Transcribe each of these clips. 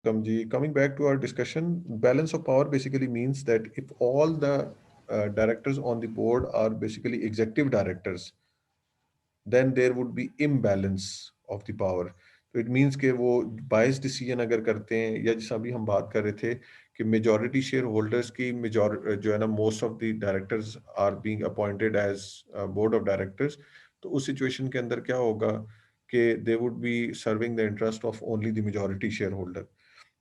Kamji. Coming back to our discussion, balance of power basically means that if all the directors on the board are basically executive directors, then there would be imbalance of the power. तो it means कि वो bias decision अगर करते हैं, या जैसा अभी हम बात कर रहे थे कि मेजॉरिटी शेयर होल्डर्स की मेजॉर जो है ना, most of the directors are being appointed as board of directors, तो उस सिचुएशन के अंदर क्या होगा कि they would be serving the interest of only the majority share holder.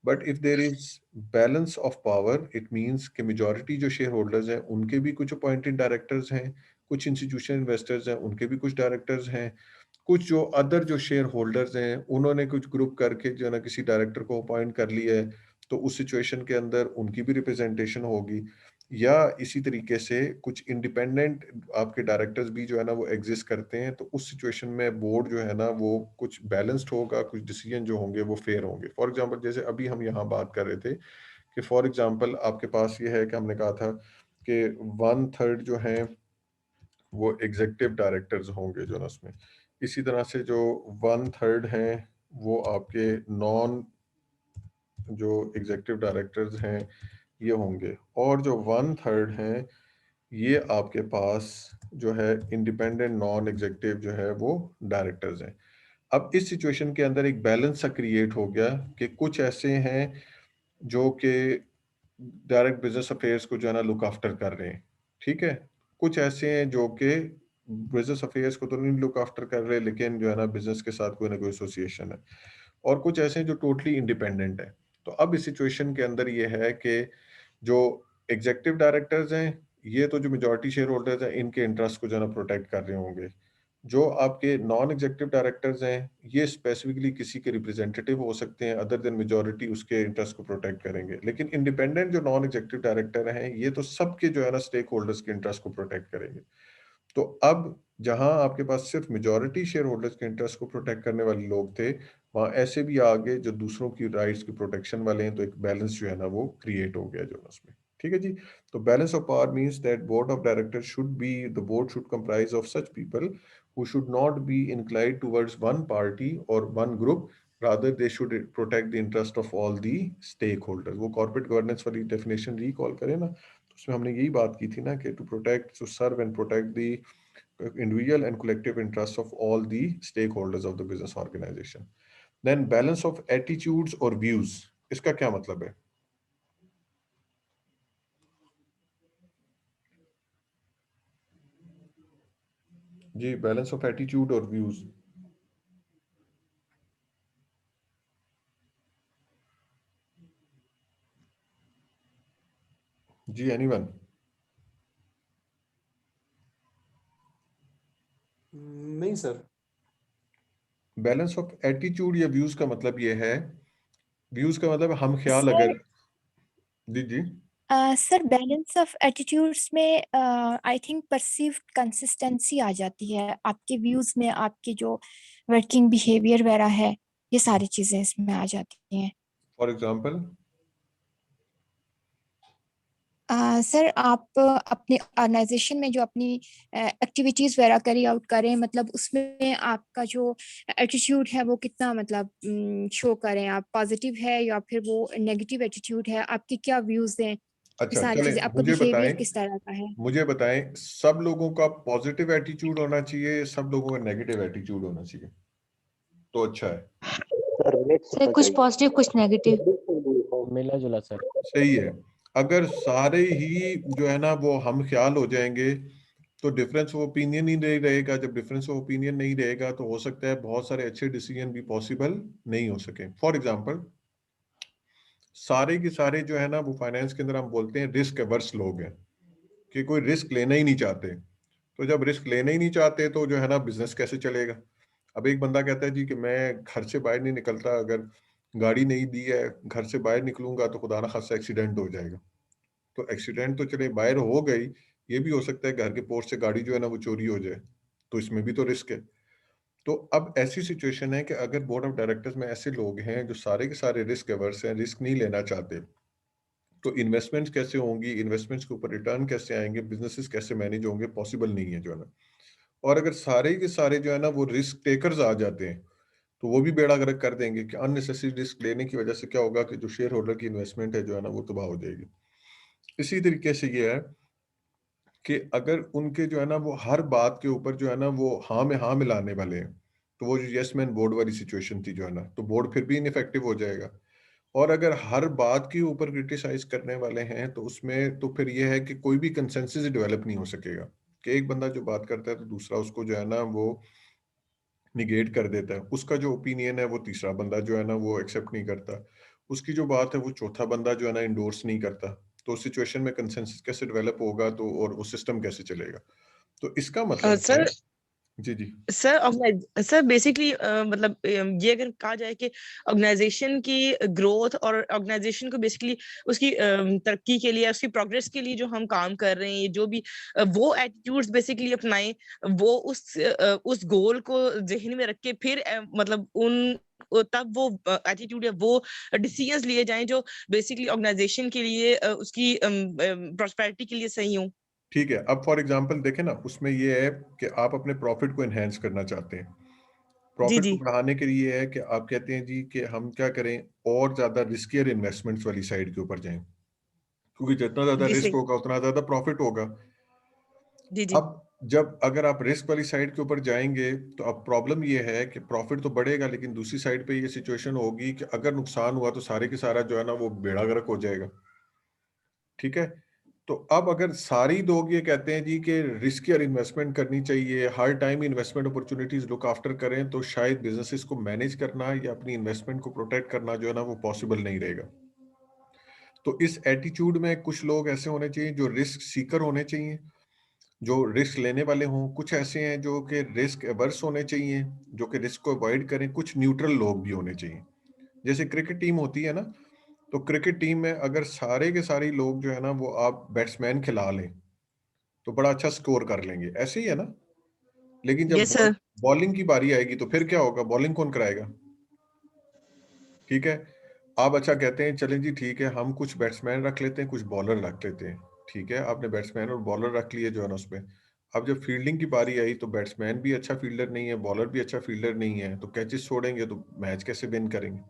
But if there is balance of power, it means कि majority जो share holders हैं उनके भी कुछ अपॉइंटेड डायरेक्टर्स हैं, कुछ इंस्टीट्यूशन इन्वेस्टर्स हैं उनके भी कुछ डायरेक्टर्स हैं, कुछ जो अदर जो शेयर होल्डर्स हैं उन्होंने कुछ ग्रुप करके जो है ना किसी डायरेक्टर को अपॉइंट कर लिया है, तो उस सिचुएशन के अंदर उनकी भी रिप्रेजेंटेशन होगी. या इसी तरीके से कुछ इंडिपेंडेंट आपके डायरेक्टर्स भी जो है ना वो एग्जिस्ट करते हैं, तो उस सिचुएशन में बोर्ड जो है ना वो कुछ बैलेंस्ड होगा, कुछ डिसीजन जो होंगे वो फेयर होंगे. फॉर एग्जांपल जैसे अभी हम यहाँ बात कर रहे थे कि फॉर एग्जांपल आपके पास ये है कि हमने कहा था कि 1/3 जो है वो एग्जीक्यूटिव डायरेक्टर्स होंगे जो ना उसमें. इसी तरह से जो 1/3 हैं वो आपके नॉन जो एग्जीक्यूटिव डायरेक्टर्स हैं ये होंगे, और जो 1/3 हैं ये आपके पास जो है इंडिपेंडेंट नॉन एग्जीक्यूटिव जो है वो डायरेक्टर्स हैं. अब इस सिचुएशन के अंदर एक बैलेंस सा क्रिएट हो गया कि कुछ ऐसे हैं जो कि डायरेक्ट बिजनेस अफेयर्स को जो है ना लुक आफ्टर कर रहे हैं, ठीक है. कुछ ऐसे हैं जो कि बिजनेस अफेयर्स को तो नहीं लुक आफ्टर कर रहे, लेकिन जो है ना बिजनेस के साथ कोई ना कोई एसोसिएशन है. और कुछ ऐसे हैं जो टोटली इंडिपेंडेंट है. तो अब इस सिचुएशन के अंदर ये है कि जो एग्जीक्यूटिव डायरेक्टर्स हैं ये तो जो मेजॉरिटी शेयर होल्डर्स हैं इनके इंटरेस्ट को जो है ना प्रोटेक्ट कर रहे होंगे. जो आपके नॉन एग्जीक्यूटिव डायरेक्टर्स हैं ये स्पेसिफिकली किसी के रिप्रेजेंटेटिव हो सकते हैं अदर देन मेजॉरिटी, उसके इंटरेस्ट को प्रोटेक्ट करेंगे. लेकिन इंडिपेंडेंट जो नॉन एग्जीक्यूटिव डायरेक्टर हैं ये तो सबके जो है ना स्टेक होल्डर्स के इंटरेस्ट को प्रोटेक्ट करेंगे. तो अब जहां आपके पास सिर्फ मेजॉरिटी शेयर होल्डर्स के इंटरेस्ट को प्रोटेक्ट करने वाले लोग थे, वहां ऐसे भी आगे जो दूसरों की राइट्स की प्रोटेक्शन वाले हैं, तो एक बैलेंस जो है ना वो क्रिएट हो गया जो उसमें. ठीक है जी. तो balance of power means that board of director should be the board should comprise of such people who should not be inclined towards one party or one group, rather they should protect the interest of all the stakeholders. वो corporate governance वाली definition recall करें ना, तो उसमें हमने यही बात की थी ना कि to protect, to serve and protect the individual and collective interests of all the stakeholders of the business organization. Then balance of attitudes or views, इसका क्या मतलब है जी? बैलेंस ऑफ एटीट्यूड और व्यूज जी, एनीवन? नहीं सर. बैलेंस ऑफ एटीट्यूड या views का मतलब ये है, व्यूज का मतलब हम ख्याल सर अगर जी जी सर बैलेंस ऑफ एटीट्यूड्स में आई थिंक परसीव्ड कंसिस्टेंसी आ जाती है आपके व्यूज में, आपके जो वर्किंग बिहेवियर वगैरह है, ये सारी चीजें इसमें आ जाती हैं. फॉर एग्जांपल सर आप अपने ऑर्गेनाइजेशन में जो अपनी एक्टिविटीज वगैरह कैरी आउट करें, मतलब उसमें आपका जो एटीट्यूड है वो कितना मतलब शो करें, आप पॉजिटिव है या फिर वो नेगेटिव एटीट्यूड है, आपके क्या व्यूज हैं, ये अच्छा सारी चलें, चीजें, आपका मुझे बताएं, बिहेवियर किस तरह का है. मुझे बताएं सब लोगों का पॉजिटिव एटीट्यूड होना चाहिए, सब लोगों का नेगेटिव एटीट्यूड होना चाहिए तो अच्छा है? सर कुछ पॉजिटिव कुछ नेगेटिव. मिला जुला सर. सही है. अगर सारे ही जो है ना वो हम ख्याल हो जाएंगे तो डिफरेंस ऑफ ओपिनियन ही नहीं रहेगा. जब डिफरेंस ऑफ ओपिनियन नहीं रहेगा तो हो सकता है बहुत सारे अच्छे डिसीजन भी पॉसिबल नहीं हो सके. फॉर एग्जांपल सारे के सारे जो है ना वो फाइनेंस के अंदर हम बोलते हैं रिस्क एवर्स लोग हैं कि कोई रिस्क लेना ही नहीं चाहते. तो जब रिस्क लेना ही नहीं चाहते तो जो है ना बिजनेस कैसे चलेगा? अब एक बंदा कहता है जी कि मैं घर से बाहर नहीं निकलता, अगर गाड़ी नहीं दी है घर से बाहर निकलूंगा तो खुदा ना खास्ता एक्सीडेंट हो जाएगा. तो एक्सीडेंट तो चले बाहर हो गई, ये भी हो सकता है घर के पोर्ट से गाड़ी जो है ना वो चोरी हो जाए, तो इसमें भी तो रिस्क है. तो अब ऐसी सिचुएशन है कि अगर बोर्ड ऑफ डायरेक्टर्स में ऐसे लोग हैं जो सारे के सारे रिस्क एवर्स हैं, रिस्क नहीं लेना चाहते, तो इन्वेस्टमेंट्स कैसे होंगी, इन्वेस्टमेंट्स के ऊपर रिटर्न कैसे आएंगे, बिजनेसेस कैसे मैनेज होंगे, पॉसिबल नहीं है जो है ना. और अगर सारे के सारे जो है ना वो रिस्क टेकर्स आ जाते हैं, तो वो भी बेड़ा गर्क कर देंगे कि अननेसेसरी रिस्क लेने की वजह से क्या होगा कि जो शेयर होल्डर की इन्वेस्टमेंट है जो है ना वो तबाह हो जाएगी। इसी तरीके से ये है कि अगर उनके जो है ना वो हर बात के ऊपर जो है ना वो हाँ में हाँ मिलाने वाले हैं, तो वो जो यस मैन बोर्ड वाली सिचुएशन थी जो है ना, तो बोर्ड फिर भी इनइफेक्टिव हो जाएगा। और अगर हर बात के ऊपर क्रिटिसाइज करने वाले हैं तो उसमें तो फिर ये है कि कोई भी कंसेंसस डेवलप नहीं हो सकेगा, कि एक बंदा जो बात करता है तो दूसरा उसको जो है ना वो निगेट कर देता है, उसका जो ओपिनियन है वो तीसरा बंदा जो है ना वो एक्सेप्ट नहीं करता, उसकी जो बात है वो चौथा बंदा जो है ना इंडोर्स नहीं करता। तो सिचुएशन में कंसेंसस कैसे डेवलप होगा, तो और वो सिस्टम कैसे चलेगा? तो इसका मतलब है। सर जी जी। सर बेसिकली मतलब ये अगर कहा जाए कि ऑर्गेनाइजेशन की ग्रोथ और ऑर्गेनाइजेशन को बेसिकली उसकी तरक्की के लिए, उसकी प्रोग्रेस के लिए जो हम काम कर रहे हैं, जो भी वो एटीट्यूड्स बेसिकली अपनाएं, वो उस गोल को जहन में रख के फिर मतलब तब वो एटीट्यूड या वो डिसीजंस लिए जाएं जो बेसिकली ऑर्गेनाइजेशन के लिए उसकी प्रॉस्पेरिटी के लिए सही हो। ठीक है, अब फॉर एग्जांपल देखें ना, उसमें ये है कि आप अपने प्रॉफिट को एनहेंस करना चाहते हैं। जी प्रॉफिट को जी बढ़ाने के लिए है कि आप कहते हैं जी कि हम क्या करें, और ज्यादा रिस्कियर इन्वेस्टमेंट्स वाली साइड के ऊपर जाएं, क्योंकि जितना ज्यादा जी रिस्क सही। होगा उतना ज्यादा प्रॉफिट होगा। जी जी अब जब अगर आप रिस्क वाली साइड के ऊपर जाएंगे तो अब प्रॉब्लम ये है कि प्रॉफिट तो बढ़ेगा, लेकिन दूसरी साइड पे ये सिचुएशन होगी कि अगर नुकसान हुआ तो सारे के सारा जो है ना वो बेड़ा गर्क हो जाएगा। ठीक है, तो अब अगर सारी लोग ये कहते हैं जी कि रिस्कियर इन्वेस्टमेंट करनी चाहिए, हर time investment opportunities look after करें, तो शायद बिजनेसेस को मैनेज करना या अपनी इन्वेस्टमेंट को प्रोटेक्ट करना जो है ना वो पॉसिबल नहीं रहेगा। तो इस एटीट्यूड में कुछ लोग ऐसे होने चाहिए जो रिस्क सीकर होने चाहिए, जो रिस्क लेने वाले हों, कुछ ऐसे हैं जो कि रिस्क एवर्स होने चाहिए, जो कि रिस्क को अवॉइड करें, कुछ न्यूट्रल लोग भी होने चाहिए। जैसे क्रिकेट टीम होती है ना, तो क्रिकेट टीम में अगर सारे के सारे लोग जो है ना वो आप बैट्समैन खिला लें तो बड़ा अच्छा स्कोर कर लेंगे, ऐसे ही है ना। लेकिन जब यस सर। बॉलिंग की बारी आएगी तो फिर क्या होगा, बॉलिंग कौन कराएगा? ठीक है, आप अच्छा कहते हैं चलें जी ठीक है, हम कुछ बैट्समैन रख लेते हैं, कुछ बॉलर रख लेते हैं। ठीक है, आपने बैट्समैन और बॉलर रख लिए जो है ना उसमें। अब जब फील्डिंग की बारी आई तो बैट्समैन भी अच्छा फील्डर नहीं है, बॉलर भी अच्छा फील्डर नहीं है, तो कैचेस छोड़ेंगे तो मैच कैसे विन करेंगे?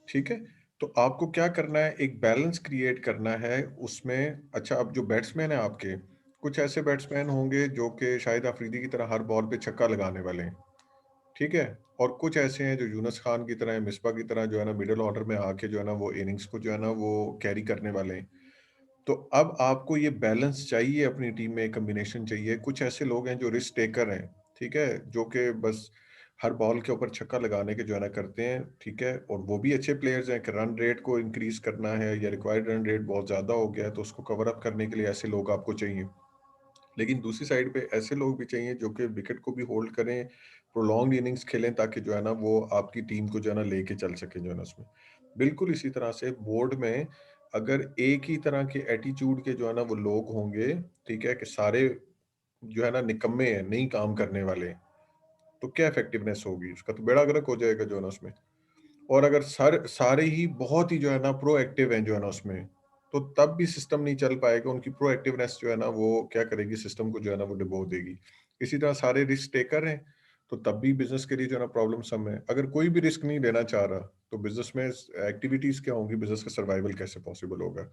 ठीक है, तो आपको क्या करना है, एक बैलेंस क्रिएट करना है उसमें। अच्छा, अब जो बैट्समैन है आपके, कुछ ऐसे बैट्समैन होंगे जो कि शाहिद अफरीदी की तरह हर बॉल पे छक्का लगाने वाले हैं। ठीक है, और कुछ ऐसे हैं जो यूनुस खान की तरह, मिसबा की तरह जो है ना मिडिल ऑर्डर में आके जो है ना वो इनिंग्स को जो है ना वो कैरी करने वाले हैं। तो अब आपको ये बैलेंस चाहिए, अपनी टीम में एक कम्बिनेशन चाहिए। कुछ ऐसे लोग हैं जो रिस्क टेकर हैं, ठीक है, जो कि बस हर बॉल के ऊपर छक्का लगाने के जो है ना करते हैं। ठीक है, और वो भी अच्छे प्लेयर्स हैं कि रन रेट को इंक्रीज करना है या रिक्वायर्ड रन रेट बहुत ज्यादा हो गया है तो उसको कवर अप करने के लिए ऐसे लोग आपको चाहिए। लेकिन दूसरी साइड पे ऐसे लोग भी चाहिए जो कि विकेट को भी होल्ड करें, प्रोलॉन्ग इनिंग्स खेलें, ताकि जो है ना वो आपकी टीम को जो है ना लेके चल सके जो है ना उसमें। बिल्कुल इसी तरह से बोर्ड में अगर एक ही तरह के एटीट्यूड के जो है ना वो लोग होंगे, ठीक है, कि सारे जो है ना निकम्मे हैं, नहीं काम करने वाले हैं, तो क्या इफेक्टिवनेस होगी? उसका तो बेड़ा गर्क हो जाएगा जो है ना उसमें। और अगर सारे ही बहुत ही जो है ना प्रोएक्टिव हैं जो है ना उसमें, तो तब भी सिस्टम नहीं चल पाएगा। उनकी प्रोएक्टिवनेस जो है ना वो क्या करेगी, सिस्टम को जो है ना वो डिबो देगी। इसी तरह सारे रिस्क टेकर हैं तो तब भी बिजनेस के लिए जो है ना प्रॉब्लम सम है। अगर कोई भी रिस्क नहीं लेना चाह रहा तो बिजनेस में एक्टिविटीज क्या होंगी, बिजनेस का सर्वाइवल कैसे पॉसिबल होगा?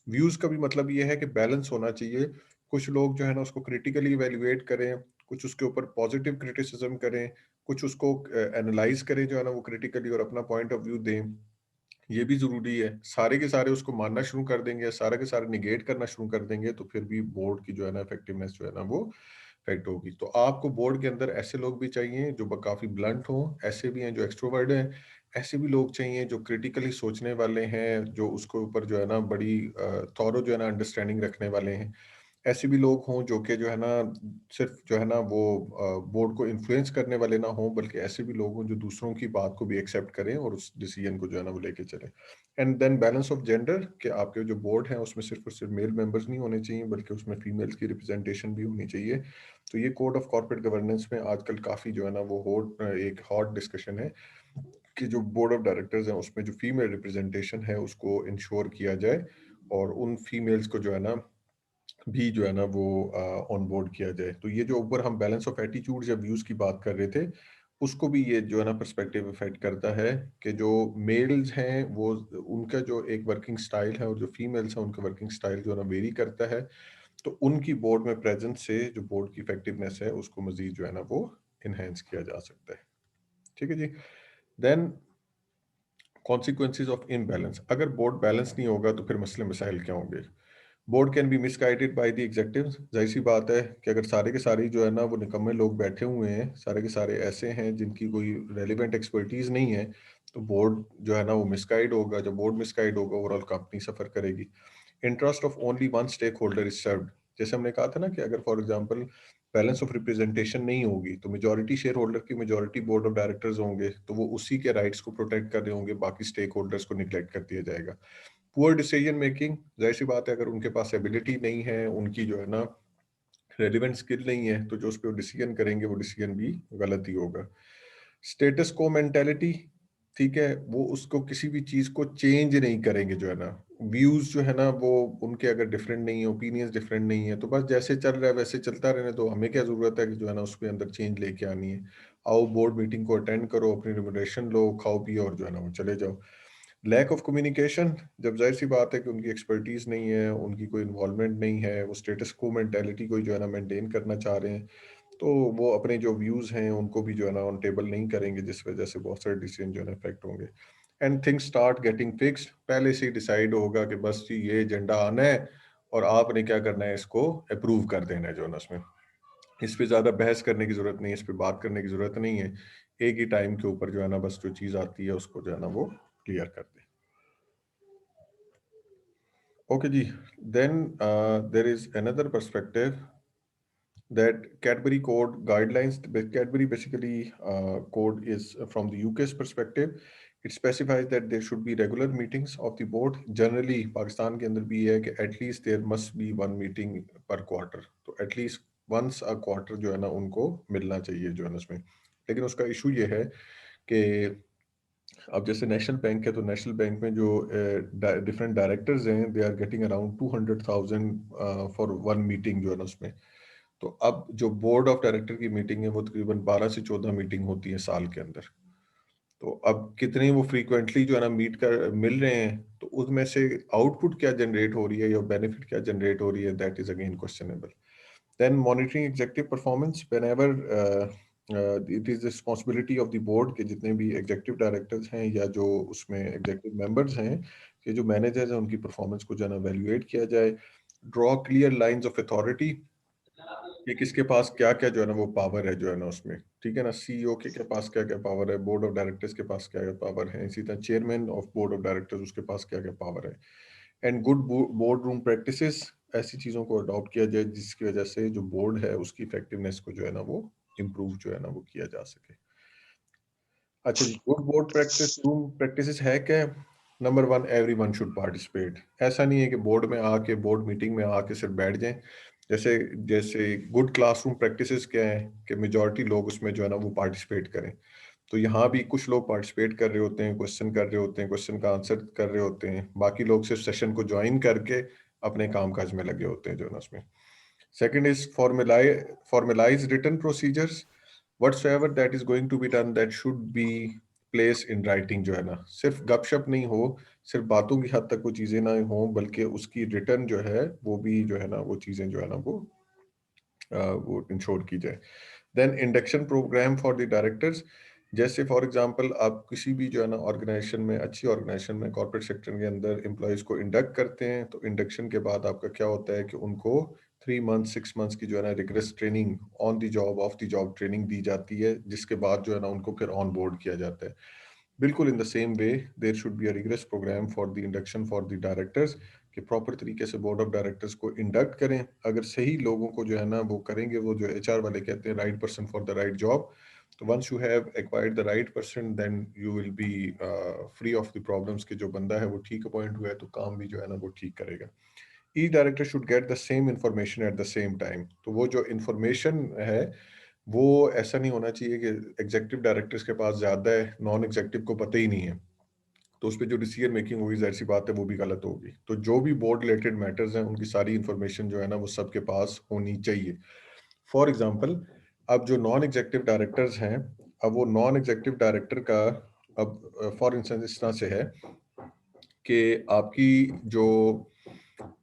व्यूज का भी मतलब ये है कि बैलेंस होना चाहिए। कुछ लोग जो है ना उसको क्रिटिकली इवेल्युएट करें, कुछ उसके ऊपर पॉजिटिव क्रिटिसिज्म करें, कुछ उसको एनालाइज करें जो है ना वो क्रिटिकली, और अपना पॉइंट ऑफ व्यू दें। ये भी जरूरी है। सारे के सारे उसको मानना शुरू कर देंगे, सारे के सारे निगेट करना शुरू कर देंगे, तो फिर भी बोर्ड की जो है ना इफेक्टिवनेस जो है ना वो इफेक्ट होगी। तो आपको बोर्ड के अंदर ऐसे लोग भी चाहिए जो काफी ब्लंट हों, ऐसे भी हैं जो एक्सट्रोवर्ट हैं, ऐसे भी लोग चाहिए जो क्रिटिकली सोचने वाले हैं, जो उसके ऊपर जो है ना बड़ी थॉरो जो है ना अंडरस्टैंडिंग रखने वाले हैं। ऐसे भी लोग हों जो कि जो है ना सिर्फ जो है ना वो बोर्ड को इन्फ्लुएंस करने वाले ना हों, बल्कि ऐसे भी लोग हों जो दूसरों की बात को भी एक्सेप्ट करें और उस डिसीजन को जो है ना वो लेके चलें। And then balance of gender, कि आपके जो बोर्ड है उसमें सिर्फ और सिर्फ मेल मेंबर्स नहीं होने चाहिए, बल्कि उसमें फीमेल्स की रिप्रेजेंटेशन भी होनी चाहिए। तो ये कोड ऑफ कॉर्पोरेट गवर्नेंस में आजकल काफ़ी जो है ना वो एक हॉट डिस्कशन है कि जो बोर्ड ऑफ डायरेक्टर्स हैं उसमें जो फीमेल रिप्रेजेंटेशन है उसको इंश्योर किया जाए, और उन फीमेल्स को जो है ना भी जो है ना वो ऑन बोर्ड किया जाए। तो ये जो ऊपर हम बैलेंस ऑफ एटीट्यूड या व्यूज की बात कर रहे थे, उसको भी ये जो है ना पर्सपेक्टिव इफेक्ट करता है कि जो मेल्स हैं वो उनका जो एक वर्किंग स्टाइल है और जो फीमेल्स हैं उनका वर्किंग स्टाइल जो है ना वेरी करता है, तो उनकी बोर्ड में प्रेजेंस से जो बोर्ड की इफेक्टिवनेस है उसको मजीद जो है ना वो इनहेंस किया जा सकता है। ठीक है जी। देन कॉन्सिक्वेंसेज ऑफ इम्बैलेंस, अगर बोर्ड बैलेंस नहीं होगा तो फिर मसले मसाइल क्या होंगे? Board can be misguided by the executives, जाहिर सी बात है कि अगर सारे के सारे जो है ना वो निकम्मे लोग बैठे हुए हैं, सारे के सारे ऐसे हैं जिनकी कोई रेलिवेंट एक्सपर्टीज नहीं है, तो बोर्ड जो है ना वो मिसगाइड होगा। जब बोर्ड मिसगाइड होगा ओवरऑल कंपनी सफर करेगी। Interest of only one stake holder is served, जैसे हमने कहा था ना कि अगर for example balance of representation नहीं होगी तो मेजॉरिटी शेयर होल्डर की मेजॉरिटी बोर्ड ऑफ डायरेक्टर्स होंगे, तो वो उसी के राइट्स को प्रोटेक्ट कर रहे होंगे, बाकी स्टेक होल्डर्स को निगलेक्ट कर दिया जाएगा। पुअर डिसीजन मेकिंग, जाहिर सी बात है अगर उनके पास एबिलिटी नहीं है, उनकी जो है ना रेलिवेंट स्किल नहीं है, तो जो उस पर डिसीजन करेंगे वो डिसीजन भी गलत ही होगा। स्टेटस को मेंटेलिटी, ठीक है, वो उसको किसी भी चीज को चेंज नहीं करेंगे जो है ना। व्यूज जो है ना वो उनके अगर डिफरेंट नहीं है, ओपिनियंस डिफरेंट नहीं है, तो बस जैसे चल रहा है वैसे चलता रहने दो, हमें क्या जरूरत है कि जो है ना उसके अंदर चेंज लेके आनी है। आओ बोर्ड मीटिंग को अटेंड करो, अपनी रिमोनेशन लो, खाओ पियो और जो है ना वो चले जाओ। लैक ऑफ कम्युनिकेशन, जब जाहिर सी बात है कि उनकी एक्सपर्टीज नहीं है, उनकी कोई इन्वॉल्वमेंट नहीं है, वो स्टेटस को मेंटेलिटी को जो है ना मेंटेन करना चाह रहे हैं, तो वो अपने जो व्यूज हैं उनको भी जो है ना ऑन टेबल नहीं करेंगे, जिस वजह से बहुत सारे डिसीजन जो है ना इफेक्ट होंगे। And things start getting fixed, पहले से ही डिसाइड होगा कि बस जी ये एजेंडा आना है और आपने क्या करना है, इसको अप्रूव कर देना है जो है ना उसमें। इस पे ज्यादा बहस करने की जरूरत नहीं है, इस पे बात करने की जरूरत नहीं है। एक ही टाइम के ऊपर जो है ना बस जो चीज आती है उसको जो है ना वो क्लियर कर दे। ओके जी। Then there is another perspective that Cadbury code guidelines. Cadbury basically code is from the UK's perspective. It specifies that there should be regular meetings of the board. Generally, Pakistan के अंदर भी है कि at least there must be one meeting per quarter. तो at least once a quarter जो है ना उनको मिलना चाहिए जो है ना उसमें। लेकिन उसका इशू ये है कि अब जैसे नेशनल बैंक है, तो नेशनल बैंक में जो डिफरेंट डायरेक्टर्स हैं, they are getting around 200,000 for one meeting जो है ना उसमें। तो अब जो बोर्ड ऑफ डायरेक्टर की मीटिंग है वो तकरीबन 12 से 14 मीटिंग होती है साल के अंदर। तो अब कितने वो फ्रीक्वेंटली जो है ना मीट कर मिल रहे हैं, तो उसमें से आउटपुट क्या जनरेट हो रही है या बेनिफिट क्या जनरेट हो रही है, that is again questionable. Then monitoring executive performance, whenever it is responsibility of the board के जितने भी एग्जीक्यूटिव डायरेक्टर्स हैं या जो उसमें एग्जीक्यूटिव मेंबर्स हैं, कि जो मैनेजर्स हैं उनकी परफॉर्मेंस को जो है ना वैल्यूएट किया जाए। Draw clear lines of authority, कि किसके पास क्या क्या जो है ना वो पावर है जो है ना उसमें, ठीक है ना। सीईओ के पास क्या क्या पावर है, बोर्ड ऑफ डायरेक्टर्स के पास क्या क्या पावर है, इसी तरह chairman of board of directors उसके पास क्या क्या पावर है। And good board room practices, ऐसी चीजों को अडॉप्ट किया जाए जिसकी वजह से जो बोर्ड है उसकी इफेक्टिवनेस को जो है ना वो इम्प्रूव जो है ना वो किया जा सके। अच्छा जी, good board practice room practices है क्या? Number one, everyone should participate. ऐसा नहीं है कि बोर्ड में आके, बोर्ड मीटिंग में आके सिर्फ बैठ जाएं। जैसे जैसे गुड क्लासरूम प्रैक्टिसेस क्या है कि मेजॉरिटी लोग उसमें जो है ना वो पार्टिसिपेट करें। तो यहाँ भी कुछ लोग पार्टिसिपेट कर रहे होते हैं, क्वेश्चन कर रहे होते हैं, क्वेश्चन का आंसर कर रहे होते हैं, बाकी लोग सिर्फ सेशन को ज्वाइन करके अपने काम काज में लगे होते हैं जो है ना उसमें। Second is formalize written procedures. Whatsoever that is going to be done, that should be placed in writing जो है ना। सिर्फ गपशप नहीं हो, सिर्फ बातों की हद तक वो चीजें ना हो, बल्कि उसकी रिटर्न जो है वो भी जो है ना वो चीजें जो है ना वो इंश्योर की जाए। Then induction program for the directors, जैसे फॉर एग्जांपल आप किसी भी जो है ना ऑर्गेनाइजेशन में, अच्छी ऑर्गेनाइजेशन में, कॉर्पोरेट सेक्टर के अंदर एम्प्लॉयज को इंडक्ट करते हैं, तो इंडक्शन के बाद आपका क्या होता है कि उनको 3 मंथ 6 मंथ्स की जो है ना rigorous training, on the job off the job training दी जाती है, जिसके बाद जो है ना उनको फिर ऑन बोर्ड किया जाता है। बिल्कुल in the same way there should be a rigorous program for the induction for the directors, कि प्रॉपर तरीके से बोर्ड ऑफ डायरेक्टर्स को इंडक्ट करें। अगर सही लोगों को जो है ना वो करेंगे, वो जो एचआर वाले कहते हैं right person for the right job, तो once you have acquired the right person then you will be free of the problems, कि जो बंदा है वो ठीक अपॉइंट हुआ है तो काम भी जो है ना वो ठीक करेगा। Each director should get the same information at the same time, तो वो जो इंफॉर्मेशन है वो ऐसा नहीं होना चाहिए कि एग्जीक्यूटिव डायरेक्टर्स के पास ज्यादा है, नॉन एग्जीक्यूटिव को पता ही नहीं है, तो उस पर जो डिसीजन मेकिंग होगी जाहिर सी बात है वो भी गलत होगी। तो जो भी बोर्ड रिलेटेड मैटर्स हैं उनकी सारी इंफॉर्मेशन जो है ना वो सबके पास होनी चाहिए। फॉर एग्जांपल, अब जो नॉन एग्जीक्यूटिव डायरेक्टर्स हैं अब वो नॉन एग्जीक्यूटिव डायरेक्टर का अब फॉर इंस्टेंस इस तरह से है कि आपकी जो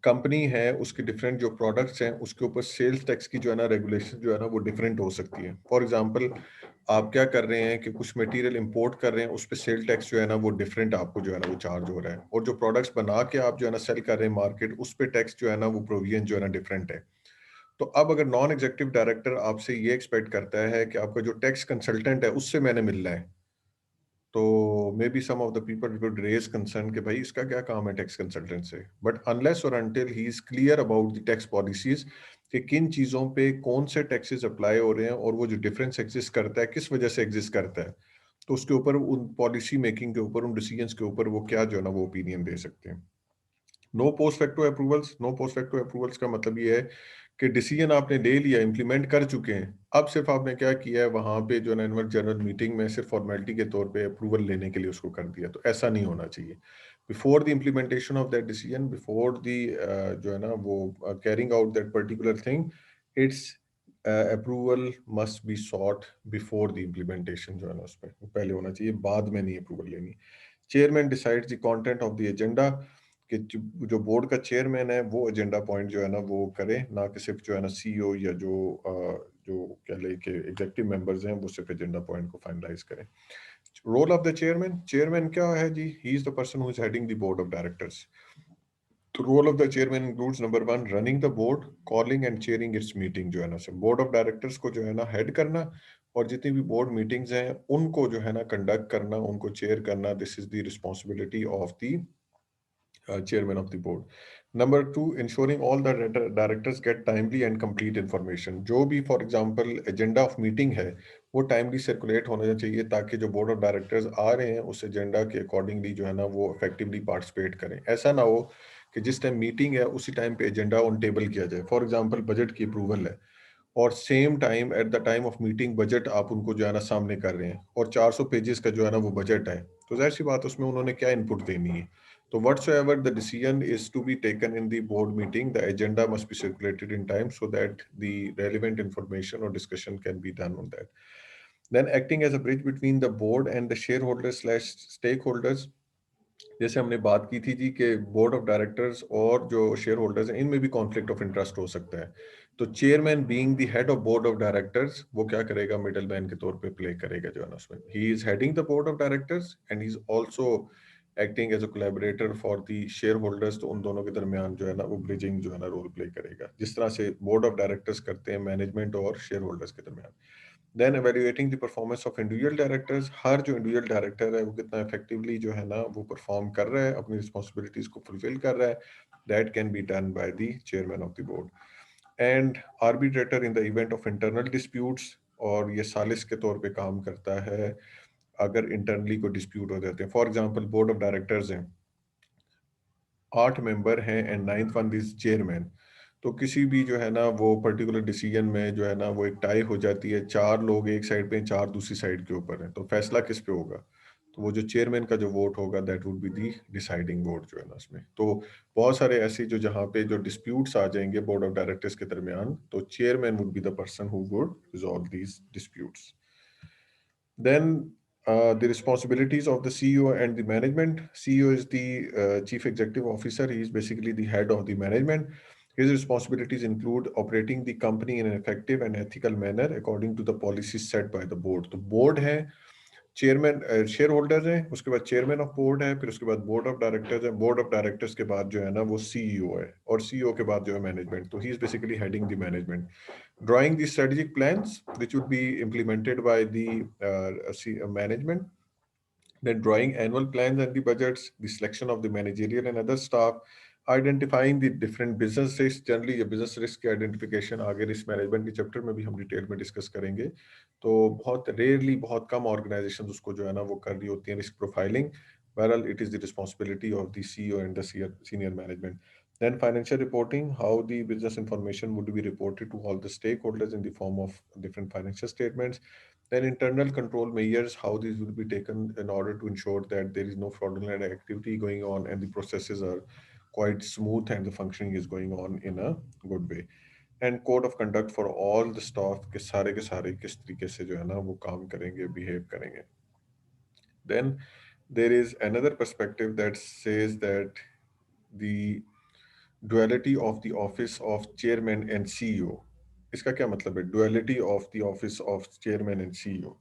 कंपनी है उसके डिफरेंट जो प्रोडक्ट्स हैं उसके ऊपर सेल्स टैक्स की जो है ना रेगुलेशन जो है ना वो डिफरेंट हो सकती है। फॉर एग्जांपल आप क्या कर रहे हैं कि कुछ मटेरियल इंपोर्ट कर रहे हैं, उस पर सेल टैक्स जो है ना वो डिफरेंट आपको जो है ना वो चार्ज हो रहा है, और जो प्रोडक्ट्स बना के आप जो है ना सेल कर रहे हैं मार्केट, उस पर टैक्स जो है ना वो प्रोविजन जो है ना डिफरेंट है। तो अब अगर नॉन एग्जीक्यूटिव डायरेक्टर आपसे ये एक्सपेक्ट करता है कि आपका जो टैक्स कंसल्टेंट है उससे मैंने मिलना है, तो may be some of the people would raise concern कि भाई इसका क्या काम है टैक्स कंसल्टेंट से। बट अनलेस और until he is clear about the tax policies कि किन चीज़ों पे कौन से टैक्सेस अप्लाई हो रहे हैं और वो जो डिफरेंस एग्जिस्ट करता है किस वजह से एग्जिस्ट करता है, तो उसके ऊपर उन पॉलिसी मेकिंग के ऊपर, उन डिसीजंस के ऊपर वो क्या जो है ना वो ओपिनियन दे सकते हैं। No post facto approvals, no post facto approvals का मतलब ये है कि डिसीजन आपने ले लिया, इंप्लीमेंट कर चुके हैं, अब सिर्फ आपने क्या किया है वहां पे जो एनुअल जनरल मीटिंग में सिर्फ फॉर्मेलिटी के तौर पे अप्रूवल लेने के लिए उसको कर दिया, तो ऐसा नहीं होना चाहिए। Before the implementation of that decision, before the जो है ना वो carrying out that particular thing, it's approval must be sought before the implementation, जो है ना उसमें पहले होना चाहिए, बाद में नहीं अप्रूवल लेनी। Chairman decides the content of the agenda, कि जो बोर्ड का चेयरमैन है वो एजेंडा पॉइंट जो है ना वो करे, ना कि सिर्फ जो है ना सीईओ या जो कह ले कि एग्जीक्यूटिव मेंबर्स हैं वो सिर्फ एजेंडा पॉइंट को फाइनलाइज करें। Role of the chairman, chairman क्या है जी, he is the person who is heading the board of directors. तो role of the chairman includes number 1 running the board, calling and chairing its meeting, जो है ना सब board of directors को जो है ना हेड करना, और जितनी भी बोर्ड मीटिंग्स हैं उनको जो है ना कंडक्ट करना, उनको चेयर करना, this is the responsibility of the chairman of the board. Number 2, ensuring all the directors get timely and complete information. जो भी for example agenda of meeting है वो टाइमली सर्कुलेट होना चाहिए, ताकि जो बोर्ड ऑफ डायरेक्टर्स आ रहे हैं उस एजेंडा के अकॉर्डिंगली जो है ना वो इफेक्टिवली पार्टिसिपेट करें। ऐसा ना हो कि जिस टाइम मीटिंग है उसी टाइम पे एजेंडा ऑन टेबल किया जाए। फॉर एग्जांपल बजट की अप्रूवल है और same time at the time of meeting budget आप उनको जो है ना सामने कर रहे हैं और 400 पेजेस का जो है ना वो बजट है, तो जाहिर सी बात उसमें उन्होंने क्या इनपुट देनी है। तो whatsoever the decision is to be taken in the board meeting, the agenda must be circulated in time so that the relevant information or discussion can be done on that. Then acting as a bridge between the board and the shareholders slash stakeholders, जैसे हमने बात की थी जी कि board of directors और जो share holders हैं इनमें भी कॉन्फ्लिक्ट ऑफ इंटरेस्ट हो सकता है, तो chairman being the head of board of directors वो क्या करेगा, मिडल मैन के तौर पे प्ले करेगा जो है ना उसमें। He is heading the board of directors and he is also acting as a collaborator for the share holders, तो उन दोनों के दरमियान जो है ना वो ब्रिजिंग जो है ना रोल प्ले करेगा, जिस तरह से बोर्ड ऑफ डायरेक्टर्स करते हैं मैनेजमेंट और शेयर होल्डर्स के दरमियान। Then evaluating the performance of individual directors, हर जो इंडिविजुअल डायरेक्टर है वो कितना इफेक्टिवली जो है ना वो परफॉर्म कर रहा है, अपनी रिस्पॉन्सिबिलिटीज को फुलफिल कर रहा है, that can be done by the chairman of the board. And arbitrator in the event of internal disputes, और ये सालिस के तौर पे काम करता है अगर इंटरनली कोई डिस्प्यूट हो जाते हैं। For example board of directors हैं, 8 मेंबर हैं and 9th one is chairman, तो किसी भी जो है ना वो पर्टिकुलर डिसीजन में जो है ना वो एक टाई हो जाती है, 4 लोग एक साइड पे, 4 दूसरी साइड के ऊपर हैं, तो फैसला किस पे होगा, तो वो जो चेयरमैन का जो वोट होगा that would be the deciding vote जो है ना उसमें। तो बहुत सारे ऐसे जो जहाँ पे जो डिस्प्यूट्स आ जाएंगे बोर्ड ऑफ डायरेक्टर्स के दरमियान, तो chairman would be the person who would resolve these disputes. Then the responsibilities of the CEO and the management. CEO is the chief executive officer. He is basically the head of the management. His responsibilities include operating the company in an effective and ethical manner according to the policies set by the board. तो board है, chairman share holder है, उसके बाद chairman of board है, फिर उसके बाद board of directors है, बोर्ड ऑफ डायरेक्टर्स के बाद जो है ना वो सीईओ है, और सीईओ के बाद जो है मैनेजमेंट, तो he is basically heading the management. Drawing the strategic plans which would be implemented by the management, then drawing annual plans and the budgets, the selection of the managerial and other staff, identifying the different business risks, generally ये business risk की identification आगे risk management के chapter में भी हम detail में discuss करेंगे। तो बहुत रेयरली, बहुत कम ऑर्गेनाइजेशन उसको जो है ना वो कर रही होती हैं रिस्क प्रोफाइलिंग, बहरहाल it is the responsibility of the CEO and the senior management. Then financial reporting, how the business information would be reported to all the stakeholders in the form of different financial statements. Then internal control measures, how these will be taken in order to ensure that there is no fraudulent activity going on and the processes are quite smooth and the functioning is going on in a good way. And code of conduct for all the staff के सारे किस तरीके से जो है ना वो काम करेंगे, बिहेव करेंगे. Then there is another perspective that says that the duality of the office of chairman and CEO. इसका क्या मतलब है? Duality of the office of chairman and CEO.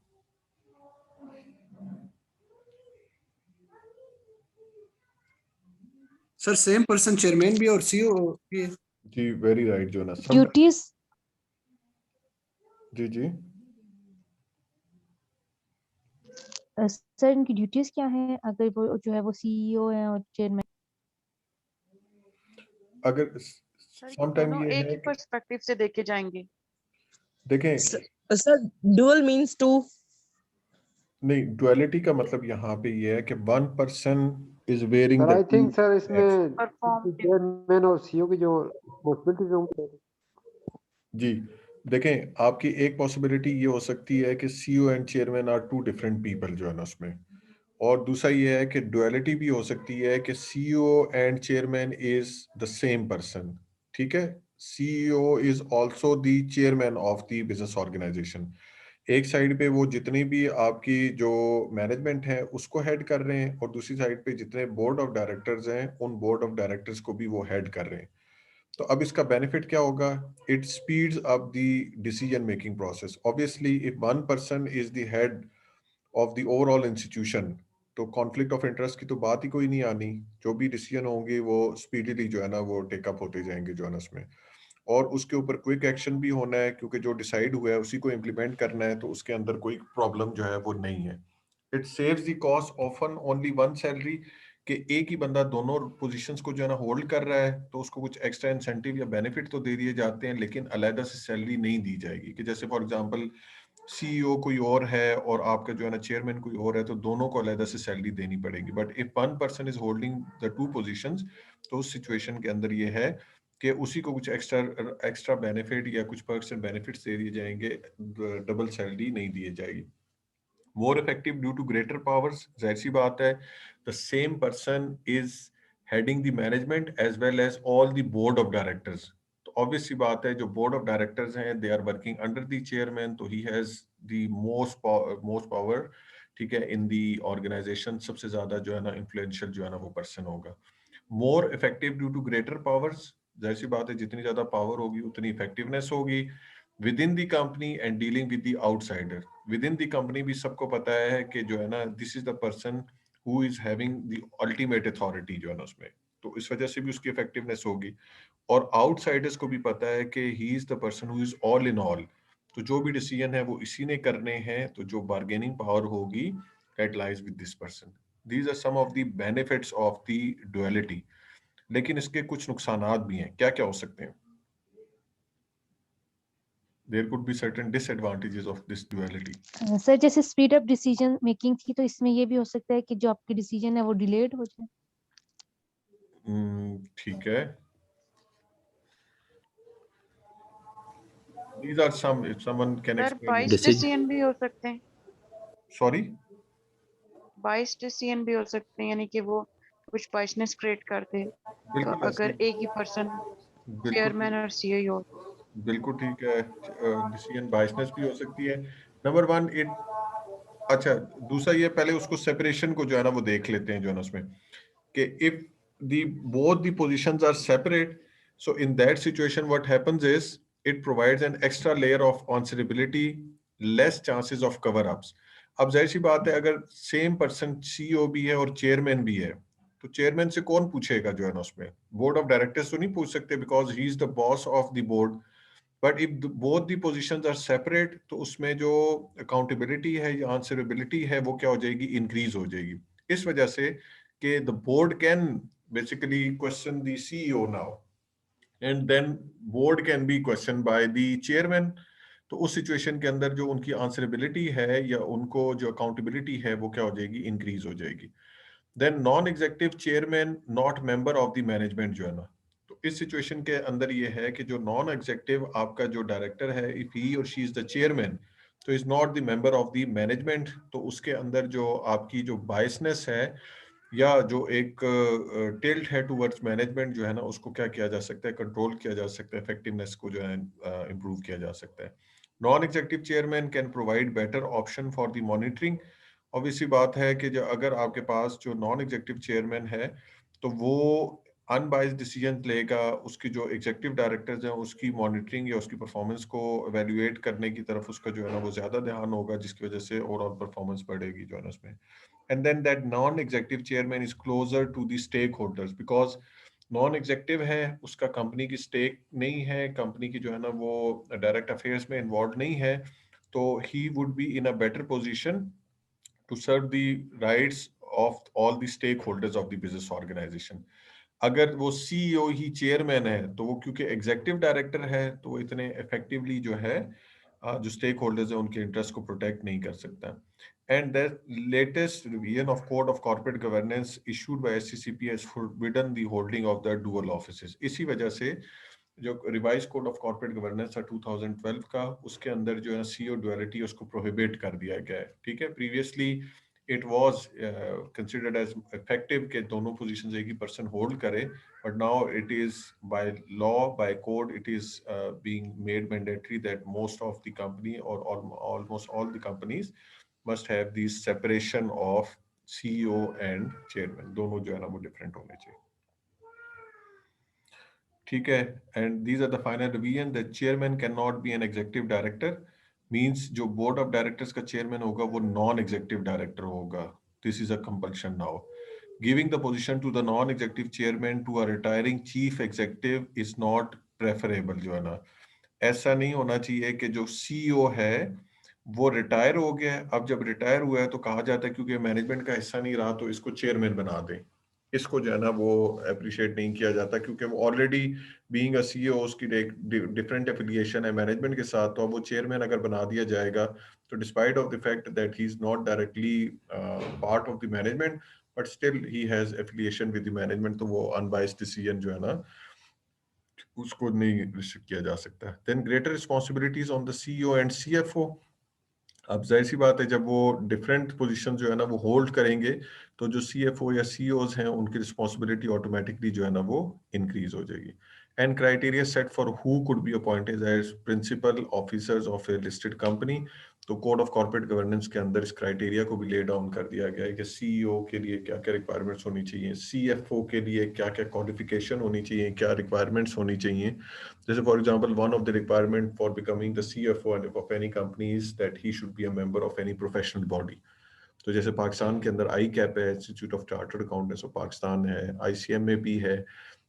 Sir same person chairman भी और सीईओ भी है। जी very right जोना. Duties जी जी sir इनकी ड्यूटीज क्या है अगर वो जो है वो सीईओ है और चेयरमैन? अगर सर ये समटाइम दोनों ये एक है ही कि पर्सपेक्टिव से देखे जाएंगे। देखें सर डुअल मींस टू. नहीं, डुअलिटी का मतलब यहाँ पे ये है कि one person is wearing sir the I think sir इसमें परफॉर्म चेयरमैन और सीईओ की जो रिस्पांसिबिलिटीज होंगी। जी देखें, आपकी एक पॉसिबिलिटी ये हो सकती है कि CEO and chairman are two different people जो है ना उसमें. और दूसरा ये है कि डुअलिटी भी हो सकती है कि CEO and chairman is the same person. ठीक है, CEO is also the chairman of the business organization. एक साइड पे वो जितनी भी आपकी जो मैनेजमेंट है उसको हेड कर रहे हैं, और दूसरी साइड पे जितने बोर्ड ऑफ डायरेक्टर्स हैं उन बोर्ड ऑफ डायरेक्टर्स को भी वो हेड कर रहे हैं. तो अब इसका बेनिफिट क्या होगा? It speeds up the decision making process. Obviously if one person is the head of the overall institution, तो कॉन्फ्लिक्ट ऑफ इंटरेस्ट की तो बात ही कोई नहीं आनी. जो भी डिसीजन होंगे वो स्पीडीली जो है ना वो टेकअप होते जाएंगे जो है ना उसमें. और उसके ऊपर क्विक एक्शन भी होना है, क्योंकि जो डिसाइड हुआ है उसी को इम्प्लीमेंट करना है, तो उसके अंदर कोई प्रॉब्लम जो है वो नहीं है. It saves the cost often only one salary, कि एक ही बंदा दोनों पोजीशंस को जो है ना होल्ड कर रहा है, तो उसको कुछ एक्स्ट्रा इंसेंटिव या बेनिफिट तो दे दिए जाते हैं, लेकिन अलहदा से सैलरी नहीं दी जाएगी. कि जैसे फॉर एग्जांपल सीईओ कोई और है और आपका जो है ना चेयरमैन कोई और है, तो दोनों को अलहदा से सैलरी देनी पड़ेगी. But if one person is holding the two positions, तो उस सिचुएशन के अंदर ये है कि उसी को कुछ एक्स्ट्रा बेनिफिट या कुछ पर्क्स एंड बेनिफिट्स दे दिए जाएंगे, डबल सैलरी नहीं दी जाएगी. More effective due to greater powers, जाहिर सी बात है, the same person is heading the management as well as all the board of directors. तो ऑब्वियस सी बात है, जो बोर्ड ऑफ डायरेक्टर्स हैं they are working under the chairman, तो he has the most power. ठीक है, इन दी ऑर्गेनाइजेशन सबसे ज्यादा जो है ना इन्फ्लुएंशियल जो है ना वो पर्सन होगा. More effective due to greater powers, जाहिर सी बात है जितनी ज्यादा पावर होगी उतनी इफेक्टिवनेस होगी. With in the company and dealing with the outsider. With in the company भी सबको पता है कि जो है ना this is the person who is having the ultimate authority जो है ना उसमें, तो इस वजह से भी उसकी इफेक्टिवनेस होगी. और आउटसाइडर्स को भी पता है कि ही is the person who is all in all, तो जो भी डिसीजन है वो इसी ने करने हैं, तो जो बार्गेनिंग पावर होगी that lies with this person. These are some of the benefits of the duality. लेकिन इसके कुछ नुकसानात भी हैं. क्या क्या हो सकते हैं? There could be certain disadvantages of this duality. Sir जैसे स्पीड अप डिसीजन मेकिंग थी, तो इसमें ये भी हो सकता है कि जो आपकी डिसीजन है वो डिलेड हो जाए. ठीक है. These are some, if someone can sir explain. बाइस डिसीजन भी हो सकते हैं। Sorry? बाइस डिसीजन भी हो सकते हैं, यानी कि वो कुछ बाइसनेस क्रिएट करते हैं, तो बिल्कुल अगर ऐसे- एक ही पर्सन बिल्कुल चेयरमैन और सीईओ हो। बिल्कुल ठीक है. डिसीजन बाइसनेस भी हो सकती है. नंबर वन, इट अच्छा, दूसरा ये पहले उसको सेपरेशन को जो है ना वो देख लेते हैं जो है ना उसमें, कि if the both the positions are separate, so in that situation what happens is it provides an extra layer of answerability, less chances of cover ups. अब जाहिर सी बात है, अगर सेम पर्सन सीईओ भी है और चेयरमैन भी है, तो चेयरमैन से कौन पूछेगा जो है ना उसमें? बोर्ड ऑफ डायरेक्टर्स तो नहीं पूछ सकते, because he is the boss of the board. But if both the positions are separate, तो उसमें जो अकाउंटेबिलिटी है या आंसरेबिलिटी है वो क्या हो जाएगी? इंक्रीज हो जाएगी. इस वजह से कि the board can basically question the CEO now, and then board can be questioned by the chairman. तो उस सिचुएशन के अंदर जो उनकी आंसरेबिलिटी है या उनको जो अकाउंटेबिलिटी है वो क्या हो जाएगी? इंक्रीज हो जाएगी. Then non executive chairman not member of the management जो है ना, तो इस सिचुएशन के अंदर ये है कि जो नॉन एग्जीक्यूटिव आपका जो डायरेक्टर है, इफ ही और शी इज द चेयरमैन, तो is not the member of the management, तो उसके अंदर जो आपकी जो बायसनेस है या जो एक टिल्ट है टुवर्ड्स मैनेजमेंट जो है ना, उसको क्या किया जा सकता है, कंट्रोल किया जा सकता है, इफेक्टिवनेस को जो है इम्प्रूव किया जा सकता है। Non executive chairman can provide better option for the monitoring. Obviously बात है कि जो अगर आपके पास जो नॉन एग्जीक्यूटिव चेयरमैन है तो वो अनबाइज्ड डिसीजन लेगा, उसकी जो एग्जीक्यूटिव डायरेक्टर्स हैं उसकी मॉनिटरिंग या उसकी परफॉर्मेंस को एवेल्युएट करने की तरफ उसका जो है ना वो ज्यादा ध्यान होगा, जिसकी वजह से ओवरऑल परफॉर्मेंस बढ़ेगी जो है ना उसमें। And then that non-executive chairman is closer to the stakeholders because non-executive है, उसका कंपनी की स्टेक नहीं है, कंपनी की जो है ना वो डायरेक्ट अफेयर्स में इन्वॉल्व नहीं है, तो he would be in a better position to serve the rights of all the stakeholders of the business organization. अगर वो सीईओ ही चेयरमैन है तो वो क्योंकि एग्जीक्यूटिव डायरेक्टर है तो वो इतने इफेक्टिवली जो है जो स्टेक होल्डर्स है उनके इंटरेस्ट को प्रोटेक्ट नहीं कर सकता। And the latest revision of code of corporate governance issued by SCCP has forbidden the holding of the dual offices. इसी वजह से जो revise code of corporate governance था 2012 का, उसके अंदर जो है सीईओ डुअलिटी उसको प्रोहिबिट कर दिया गया है। ठीक है, previously it was considered as effective के दोनों पोजीशंस एक ही पर्सन होल्ड करे, but now it is by law, by code, it is being made mandatory that most of the company or almost all the companies must have the separation of CEO and chairman, दोनों जो है ना वो different होने चाहिए। ठीक है, and these are the final revision that chairman cannot be an executive director, means जो board of directors का chairman होगा वो non executive director होगा। This is a compulsion now. Giving the position to the non-executive chairman to a retiring chief executive is not preferable जो है ना, ऐसा नहीं होना चाहिए कि जो सीईओ है वो रिटायर हो गया है, अब जब रिटायर हुआ है तो कहा जाता है क्योंकि मैनेजमेंट का हिस्सा नहीं रहा तो इसको चेयरमैन बना दें। इसको जो है ना वो अप्रिशिएट नहीं किया जाता क्योंकि वो ऑलरेडी बीइंग अ सीईओ उसकी डिफरेंट एफिलिएशन है मैनेजमेंट के साथ, तो अब वो चेयरमैन अगर बना दिया जाएगा तो despite of the fact that he is not directly part of the management but still he has affiliation with the management, तो वो अनबाइस्ड डिसीजन जो है ना उसको नहीं रिस्ट्रिक्ट किया जा सकता। Then greater responsibilities on the CEO and CFO. अब जाहिर सी बात है जब वो डिफरेंट पोजीशन जो है ना वो होल्ड करेंगे तो जो सीएफओ या सीईओज हैं उनकी रिस्पॉन्सिबिलिटी ऑटोमेटिकली जो है ना वो इंक्रीज हो जाएगी। And criteria set for who could be appointed as principal officers of a listed company, तो कोड ऑफ कॉर्पोरेट गवर्नेंस के अंदर इस क्राइटेरिया को भी ले डाउन कर दिया गया है कि सीईओ के लिए क्या क्या रिक्वायरमेंट्स होनी चाहिए, सीएफओ के लिए क्या क्या क्वालिफिकेशन होनी चाहिए, क्या रिक्वायरमेंट्स होनी चाहिए। जैसे for example one of the requirement for becoming the CFO of any company is that he should be a member of any professional body. तो जैसे पाकिस्तान के अंदर आई कैप है, institute of chartered accountants of Pakistan है, ICMA भी है,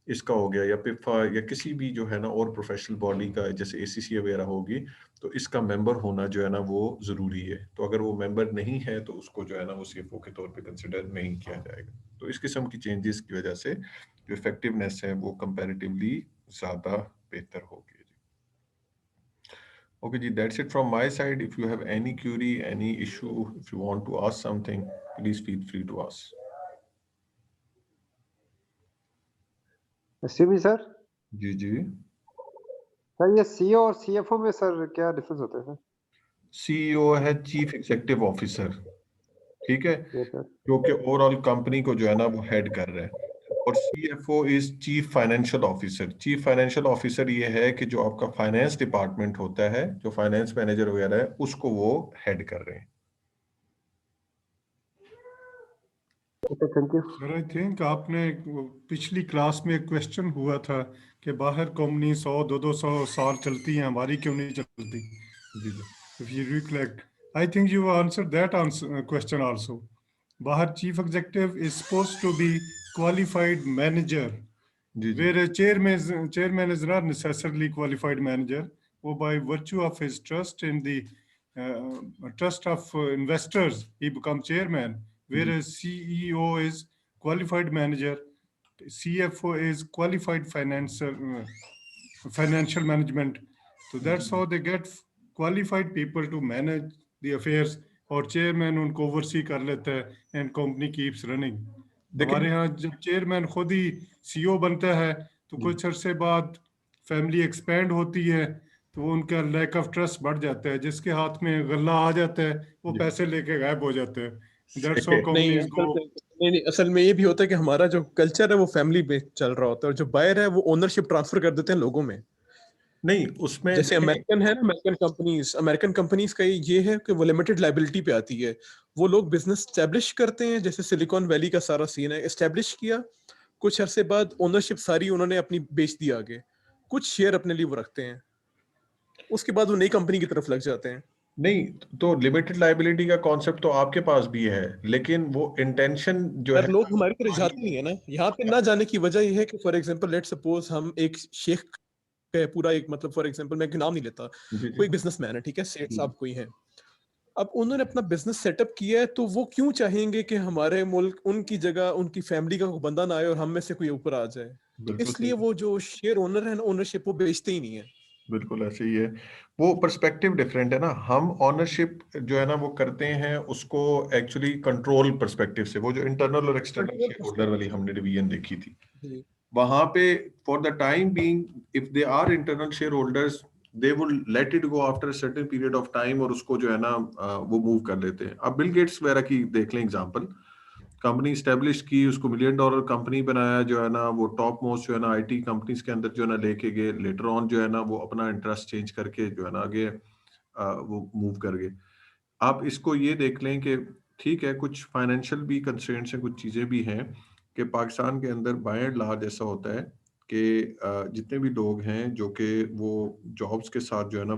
इसका हो गया, या पिफा या किसी भी जो है ना और प्रोफेशनल बॉडी का जैसे एसीसी वगैरह होगी तो इसका मेंबर होना जो है ना वो जरूरी है। तो अगर वो मेंबर नहीं है तो उसको जो है ना वो सीएफओ के तौर पे कंसिडर नहीं किया जाएगा। तो इस किस्म की चेंजेस की वजह से जो इफेक्टिवनेस है वो कंपैरेटिवली ज्यादा बेहतर होगी। Okay जी, that's it from my side. If you have any query, any issue, if you want to ask something, please feel free to ask. CB sir, जी जी, सर ये सीईओ और सीएफओ में सर क्या डिफरेंस होता है sir? CEO है chief executive officer, ठीक है, ये सर जो कि ओवरऑल कंपनी को जो है ना वो हेड कर रहा है, और CFO is chief financial officer. Chief financial officer ये है कि जो आपका फाइनेंस डिपार्टमेंट होता है, जो फाइनेंस मैनेजर वगैरह है, उसको वो हेड कर रहे हैं। Okay, thank you sir. I think आपने पिछली क्लास में एक क्वेश्चन हुआ था कि बाहर कंपनी 100-200 साल चलती हैं, हमारी क्यों नहीं चलती? जी जी If you recollect, I think you answered that question also. Bahar chief executive is supposed to be qualified manager, जी जी where a chairman is not necessarily qualified manager. Or by virtue of his trust in the trust of investors, he becomes chairman. Whereas CEO is qualified manager, CFO is qualified financial management. So that's how they get qualified people to manage the affairs, और chairman उनको oversee कर लेता है and company keeps running. हमारे यहाँ जब chairman खुद ही CEO बनता है तो कुछ अरसे बाद फैमिली एक्सपेंड होती है तो उनका लैक ऑफ ट्रस्ट बढ़ जाता है, जिसके हाथ में गल्ला आ जाता है वो पैसे लेके गायब हो जाते हैं। That's how नहीं, companies go. नहीं, असल में ये भी होता है कि हमारा जो कल्चर है वो फैमिली बेस्ड चल रहा होता है, और जो बायर है वो ओनरशिप ट्रांसफर कर देते हैं लोगों में। नहीं, उसमें जैसे अमेरिकन है ना, अमेरिकन कंपनीज का ये है कि वो लिमिटेड लाइबिलिटी पे आती है। वो लोग बिजनेस एस्टेब्लिश करते हैं, जैसे सिलिकॉन वैली का सारा सीन है, एस्टेब्लिश किया, कुछ अरसे बाद ओनरशिप सारी उन्होंने अपनी बेच दी आगे, कुछ शेयर अपने लिए वो रखते हैं, उसके बाद वो नई कंपनी की तरफ लग जाते हैं। नहीं, तो लिमिटेड लाइबिलिटी का कॉन्सेप्ट तो आपके पास भी है, लेकिन वो इंटेंशन जो यार है लोग हमारी तरह जाते नहीं है ना, यहाँ पे ना जाने की वजह ये है कि फॉर एग्जांपल लेट सपोज हम एक शेख का पूरा एक मतलब फॉर एग्जांपल मैं नाम नहीं लेता, जी, कोई बिजनेसमैन है, ठीक है, सेठ जी। साहब कोई है, अब उन्होंने अपना बिजनेस सेटअप किया है, तो वो क्यों चाहेंगे कि हमारे मुल्क उनकी जगह उनकी फैमिली का कोई बंदा ना आए और हम में से कोई ऊपर आ जाए, तो बिल्कुल इसलिए सही। वो जो शेयर ओनर है ना, ओनरशिप वो बेचते ही नहीं है। बिल्कुल ऐसे ही है, वो पर्सपेक्टिव डिफरेंट है ना। हम ऑनरशिप जो है ना वो करते हैं उसको एक्चुअली कंट्रोल पर्सपेक्टिव से, वो जो इंटरनल और एक्सटर्नल शेयर होल्डर वाली हमने डिवीजन देखी थी, जी। वहां पे for the time being if they are internal share holders they will let it go after certain period of time, और उसको जो है ना वो मूव कर लेते हैं। अब बिल गेट्स वगैरह की देख लें एग्जांपल, कंपनी स्टेब्लिश की, उसको $1 मिलियन कंपनी बनाया, जो है ना वो टॉप मोस्ट जो है ना आईटी कंपनीज के अंदर जो है ना लेके गए, लेटर ऑन जो है ना वो अपना इंटरेस्ट चेंज करके जो है ना आगे वो मूव कर गए। आप इसको ये देख लें कि ठीक है, कुछ फाइनेंशियल भी कंस्ट्रेंट्स हैं, कुछ चीज़ें भी हैं कि पाकिस्तान के अंदर बाय एंड लार्ज ऐसा होता है कि जितने भी लोग हैं जो कि वो जॉब्स के साथ जो है ना